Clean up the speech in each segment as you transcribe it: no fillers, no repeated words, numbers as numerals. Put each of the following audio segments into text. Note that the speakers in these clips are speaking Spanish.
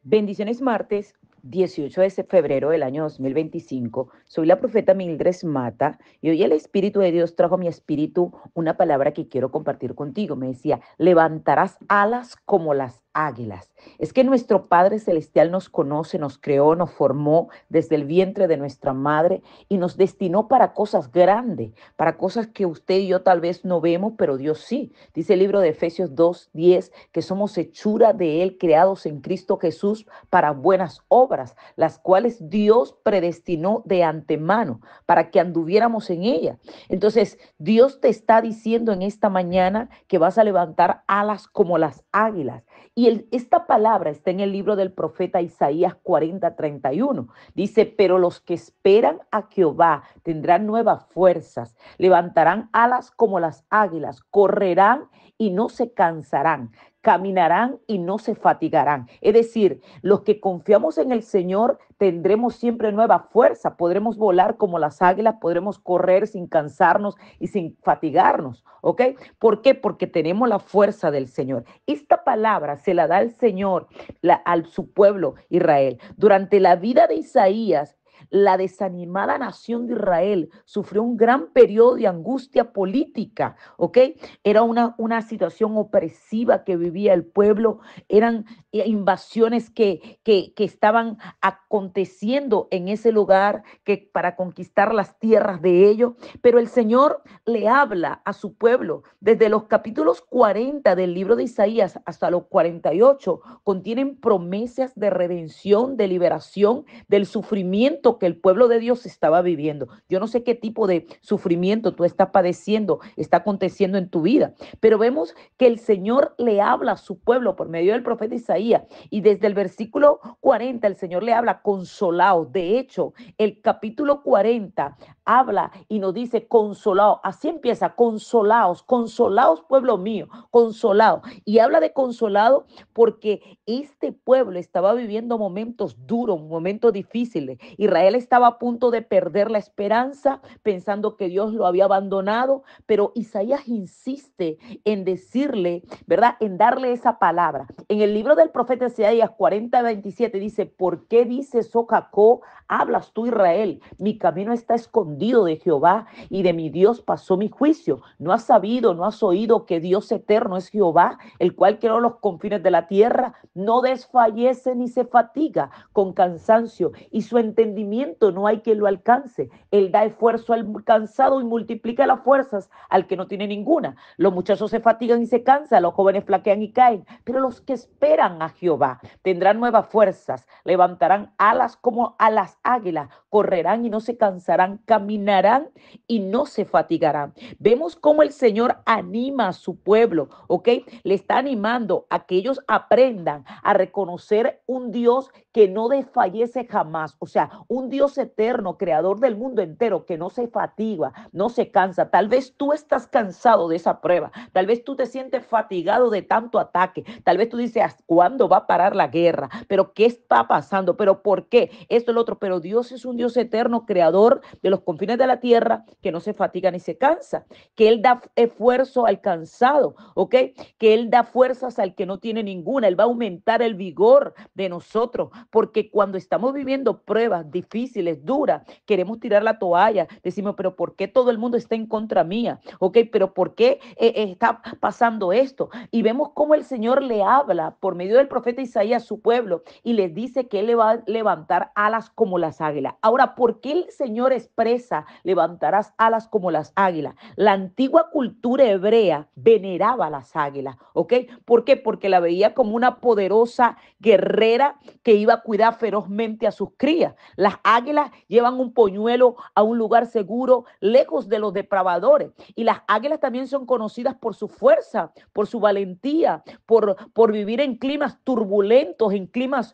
Bendiciones martes 18 de febrero del año 2025. Soy la profeta Mildred Mata y hoy el Espíritu de Dios trajo a mi espíritu una palabra que quiero compartir contigo. Me decía, levantarás alas como las águilas. Es que nuestro Padre Celestial nos conoce, nos creó, nos formó desde el vientre de nuestra madre y nos destinó para cosas grandes, para cosas que usted y yo tal vez no vemos, pero Dios sí. Dice el libro de Efesios 2:10 que somos hechura de Él, creados en Cristo Jesús para buenas obras, las cuales Dios predestinó de antemano para que anduviéramos en ella. Entonces, Dios te está diciendo en esta mañana que vas a levantar alas como las águilas. Y esta palabra está en el libro del profeta Isaías 40:31. Dice, pero los que esperan a Jehová tendrán nuevas fuerzas, levantarán alas como las águilas, correrán y no se cansarán, caminarán y no se fatigarán. Es decir, los que confiamos en el Señor tendremos siempre nueva fuerza, podremos volar como las águilas, podremos correr sin cansarnos y sin fatigarnos, ¿ok? ¿Por qué? Porque tenemos la fuerza del Señor. Esta palabra se la da el Señor a su pueblo Israel. Durante la vida de Isaías, la desanimada nación de Israel sufrió un gran periodo de angustia política, ¿ok? Era una situación opresiva que vivía el pueblo, eran invasiones que estaban aconteciendo en ese lugar que para conquistar las tierras de ellos, pero el Señor le habla a su pueblo desde los capítulos 40 del libro de Isaías hasta los 48, contienen promesas de redención, de liberación del sufrimiento que el pueblo de Dios estaba viviendo. Yo no sé qué tipo de sufrimiento tú estás padeciendo, está aconteciendo en tu vida, pero vemos que el Señor le habla a su pueblo por medio del profeta Isaías y desde el versículo 40 el Señor le habla consolados. De hecho, el capítulo 40 habla y nos dice consolados. Así empieza, consolados, consolados pueblo mío, consolados. Y habla de consolado porque este pueblo estaba viviendo momentos duros, momentos difíciles. Israel estaba a punto de perder la esperanza, pensando que Dios lo había abandonado, pero Isaías insiste en decirle, ¿verdad? En darle esa palabra. En el libro del profeta Isaías 40:27 dice, ¿por qué dices, oh Jacob, hablas tú Israel? Mi camino está escondido de Jehová y de mi Dios pasó mi juicio. ¿No has sabido, no has oído que Dios eterno es Jehová, el cual creó los confines de la tierra? No desfallece ni se fatiga con cansancio y su entendimiento no hay quien lo alcance. Él da esfuerzo al cansado y multiplica las fuerzas al que no tiene ninguna. Los muchachos se fatigan y se cansan, los jóvenes flaquean y caen, pero los que esperan a Jehová tendrán nuevas fuerzas, levantarán alas como a las águilas, correrán y no se cansarán, caminarán y no se fatigarán. Vemos cómo el Señor anima a su pueblo, ¿ok? Le está animando a que ellos aprendan a reconocer un Dios que no desfallece jamás, o sea, un Dios eterno, creador del mundo entero, que no se fatiga, no se cansa. Tal vez tú estás cansado de esa prueba, tal vez tú te sientes fatigado de tanto ataque, tal vez tú dices, ¿cuándo va a parar la guerra? ¿Pero qué está pasando? ¿Pero por qué? Esto y lo otro, pero Dios es un Dios eterno, creador de los confines de la tierra, que no se fatiga ni se cansa, que Él da esfuerzo al cansado, ¿ok? Que Él da fuerzas al que no tiene ninguna, Él va a aumentar el vigor de nosotros, porque cuando estamos viviendo pruebas difíciles, duras, queremos tirar la toalla, decimos, pero ¿por qué todo el mundo está en contra mía? ¿Ok? ¿Pero por qué está pasando esto? Y vemos cómo el Señor le habla por medio del profeta Isaías a su pueblo y les dice que Él le va a levantar alas como las águilas. Ahora, ¿por qué el Señor expresa levantarás alas como las águilas? La antigua cultura hebrea veneraba a las águilas, ¿ok? ¿Por qué? Porque la veía como una poderosa guerrera que iba a cuidar ferozmente a sus crías. Las águilas llevan un polluelo a un lugar seguro, lejos de los depravadores. Y las águilas también son conocidas por su fuerza, por su valentía, por vivir en climas turbulentos, en climas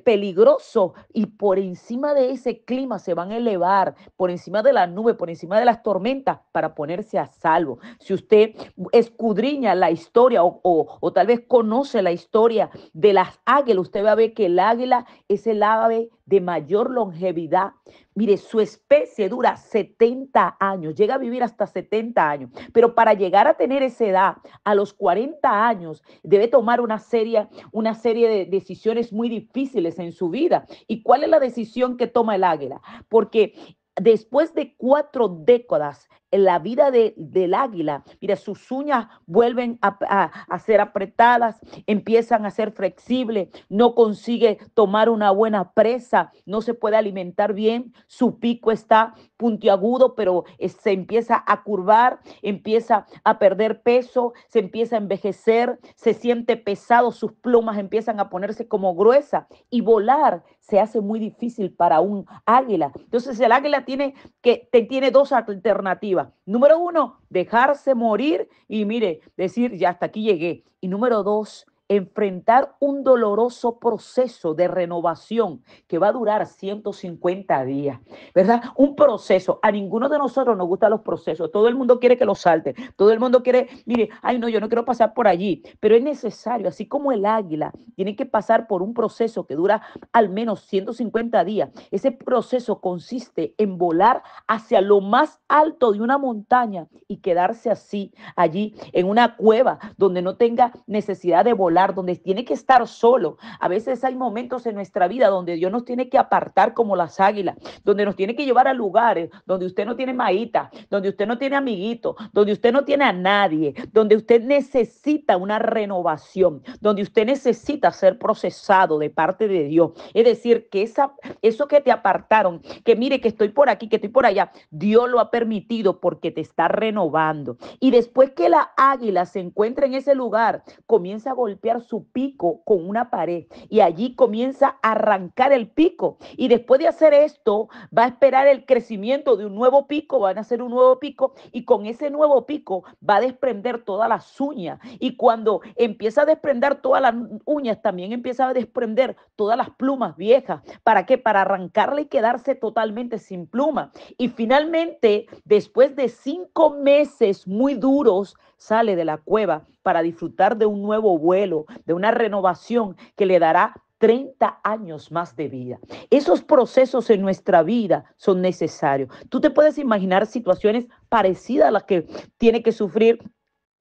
peligrosos. Y por encima de ese clima se van a elevar, por encima de las nubes, por encima de las tormentas, para ponerse a salvo. Si usted escudriña la historia o tal vez conoce la historia de las águilas, usted va a ver que el águila es el ave de mayor longevidad. Mire, su especie dura 70 años, llega a vivir hasta 70 años, pero para llegar a tener esa edad, a los 40 años, debe tomar una serie de decisiones muy difíciles en su vida. ¿Y cuál es la decisión que toma el águila? Porque después de 4 décadas en la vida del águila, mira, sus uñas vuelven a ser apretadas, empiezan a ser flexibles, no consigue tomar una buena presa, no se puede alimentar bien, su pico está puntiagudo, pero se empieza a curvar, empieza a perder peso, se empieza a envejecer, se siente pesado, sus plumas empiezan a ponerse como gruesas y volar se hace muy difícil para un águila. Entonces el águila tiene dos alternativas. Número uno, dejarse morir y mire, decir, ya hasta aquí llegué. Y número dos, enfrentar un doloroso proceso de renovación que va a durar 150 días, ¿verdad? Un proceso. A ninguno de nosotros nos gustan los procesos. Todo el mundo quiere que los salte. Todo el mundo quiere, mire, ay no, yo no quiero pasar por allí. Pero es necesario, así como el águila tiene que pasar por un proceso que dura al menos 150 días. Ese proceso consiste en volar hacia lo más alto de una montaña y quedarse así, allí, en una cueva donde no tenga necesidad de volar, donde tiene que estar solo. A veces hay momentos en nuestra vida donde Dios nos tiene que apartar como las águilas, donde nos tiene que llevar a lugares donde usted no tiene maíta, donde usted no tiene amiguito, donde usted no tiene a nadie, donde usted necesita una renovación, donde usted necesita ser procesado de parte de Dios. Es decir, que eso que te apartaron, que mire que estoy por aquí, que estoy por allá, Dios lo ha permitido porque te está renovando. Y después que la águila se encuentra en ese lugar, comienza a golpear su pico con una pared y allí comienza a arrancar el pico. Y después de hacer esto, va a esperar el crecimiento de un nuevo pico, van a hacer un nuevo pico y con ese nuevo pico va a desprender todas las uñas. Y cuando empieza a desprender todas las uñas, también empieza a desprender todas las plumas viejas. ¿Para qué? Para arrancarla y quedarse totalmente sin pluma. Y finalmente, después de 5 meses muy duros, sale de la cueva para disfrutar de un nuevo vuelo, de una renovación que le dará 30 años más de vida. Esos procesos en nuestra vida son necesarios. Tú te puedes imaginar situaciones parecidas a las que tiene que sufrir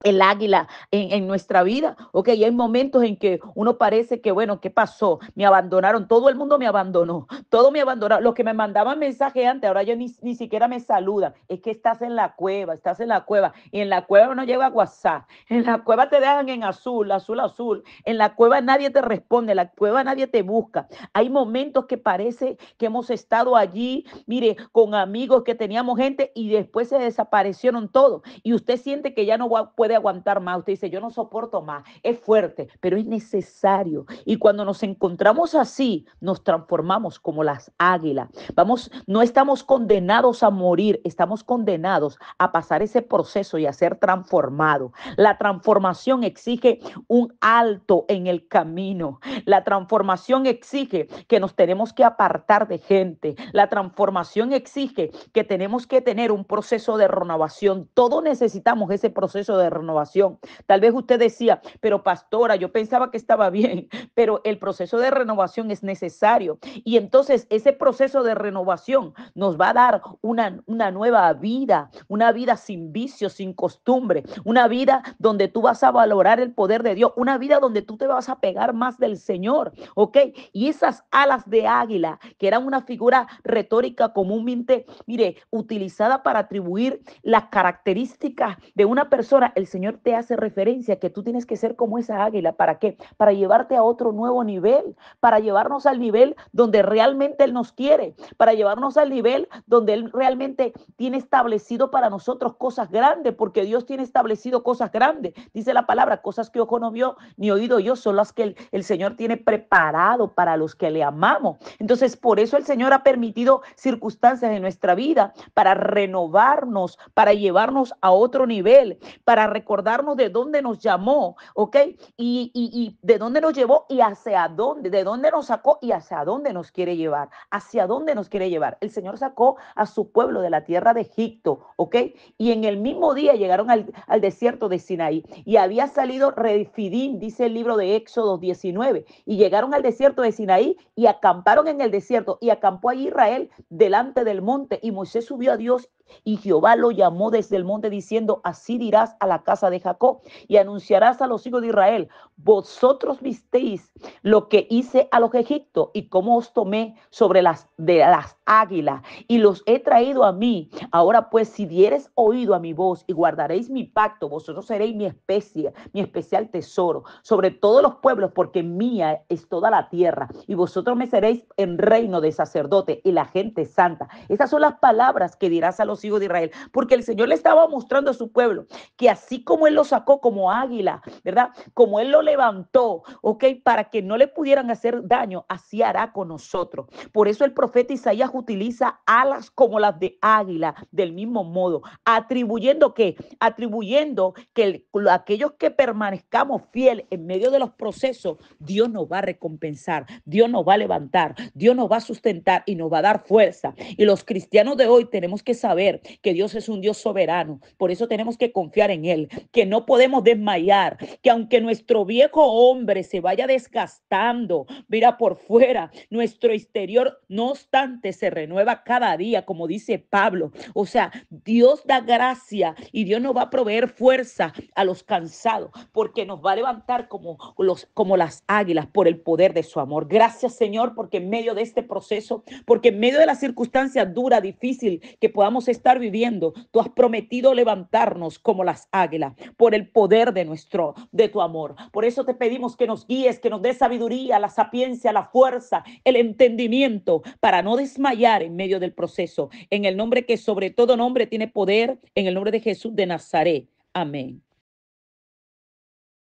el águila en nuestra vida. Ok, hay momentos en que uno parece que, bueno, ¿qué pasó? Me abandonaron, todo el mundo me abandonó, todo me abandonaron. Los que me mandaban mensaje antes, ahora ya ni siquiera me saludan. Es que estás en la cueva, estás en la cueva. Y en la cueva no llega WhatsApp. En la cueva te dejan en azul, azul, azul. En la cueva nadie te responde, en la cueva nadie te busca. Hay momentos que parece que hemos estado allí, mire, con amigos que teníamos gente y después se desaparecieron todos. Y usted siente que ya no puede aguantar más. Usted dice, yo no soporto más. Es fuerte, pero es necesario. Y cuando nos encontramos así, nos transformamos como las águilas. Vamos, no estamos condenados a morir, estamos condenados a pasar ese proceso y a ser transformados. La transformación exige un alto en el camino. La transformación exige que nos tenemos que apartar de gente. La transformación exige que tenemos que tener un proceso de renovación. Todos necesitamos ese proceso de renovación. Tal vez usted decía, pero pastora, yo pensaba que estaba bien, pero el proceso de renovación es necesario. Y entonces ese proceso de renovación nos va a dar una nueva vida, una vida sin vicios, sin costumbre, una vida donde tú vas a valorar el poder de Dios, una vida donde tú te vas a pegar más del Señor, ¿ok? Y esas alas de águila, que eran una figura retórica comúnmente, mire, utilizada para atribuir las características de una persona, el Señor te hace referencia que tú tienes que ser como esa águila. ¿Para qué? Para llevarte a otro nuevo nivel, para llevarnos al nivel donde realmente Él nos quiere, para llevarnos al nivel donde Él realmente tiene establecido para nosotros cosas grandes, porque Dios tiene establecido cosas grandes. Dice la palabra, cosas que ojo no vio ni oído yo, son las que el Señor tiene preparado para los que le amamos. Entonces, por eso el Señor ha permitido circunstancias en nuestra vida para renovarnos, para llevarnos a otro nivel, para recordarnos de dónde nos llamó, ¿ok? Y de dónde nos llevó y hacia dónde, de dónde nos sacó y hacia dónde nos quiere llevar, hacia dónde nos quiere llevar. El Señor sacó a su pueblo de la tierra de Egipto, ¿ok? Y en el mismo día llegaron al desierto de Sinaí y había salido Refidim, dice el libro de Éxodo 19, y llegaron al desierto de Sinaí y acamparon en el desierto y acampó allí Israel delante del monte y Moisés subió a Dios y Jehová lo llamó desde el monte diciendo, así dirás a la casa de Jacob y anunciarás a los hijos de Israel, vosotros visteis lo que hice a los egipcios y cómo os tomé sobre las águilas y los he traído a mí. Ahora pues, si diereis oído a mi voz y guardaréis mi pacto, vosotros seréis mi especie, mi especial tesoro sobre todos los pueblos, porque mía es toda la tierra y vosotros me seréis en reino de sacerdote y la gente santa. Esas son las palabras que dirás a los hijos de Israel, porque el Señor le estaba mostrando a su pueblo que así como Él lo sacó como águila, ¿verdad? Como Él lo levantó, ¿ok? Para que no le pudieran hacer daño, así hará con nosotros. Por eso el profeta Isaías utiliza alas como las de águila, del mismo modo, atribuyendo que aquellos que permanezcamos fiel en medio de los procesos, Dios nos va a recompensar, Dios nos va a levantar, Dios nos va a sustentar y nos va a dar fuerza. Y los cristianos de hoy tenemos que saber que Dios es un Dios soberano, por eso tenemos que confiar en Él, que no podemos desmayar, que aunque nuestro viejo hombre se vaya desgastando, mira por fuera, nuestro exterior no obstante se renueva cada día, como dice Pablo. O sea, Dios da gracia y Dios nos va a proveer fuerza a los cansados, porque nos va a levantar como las águilas por el poder de su amor. Gracias, Señor, porque en medio de este proceso, porque en medio de las circunstancias duras, difíciles que podamos estar viviendo, tú has prometido levantarnos como las águilas por el poder de tu amor. Por eso te pedimos que nos guíes, que nos des sabiduría, la sapiencia, la fuerza, el entendimiento para no desmayar en medio del proceso. En el nombre que sobre todo nombre tiene poder, en el nombre de Jesús de Nazaret. Amén.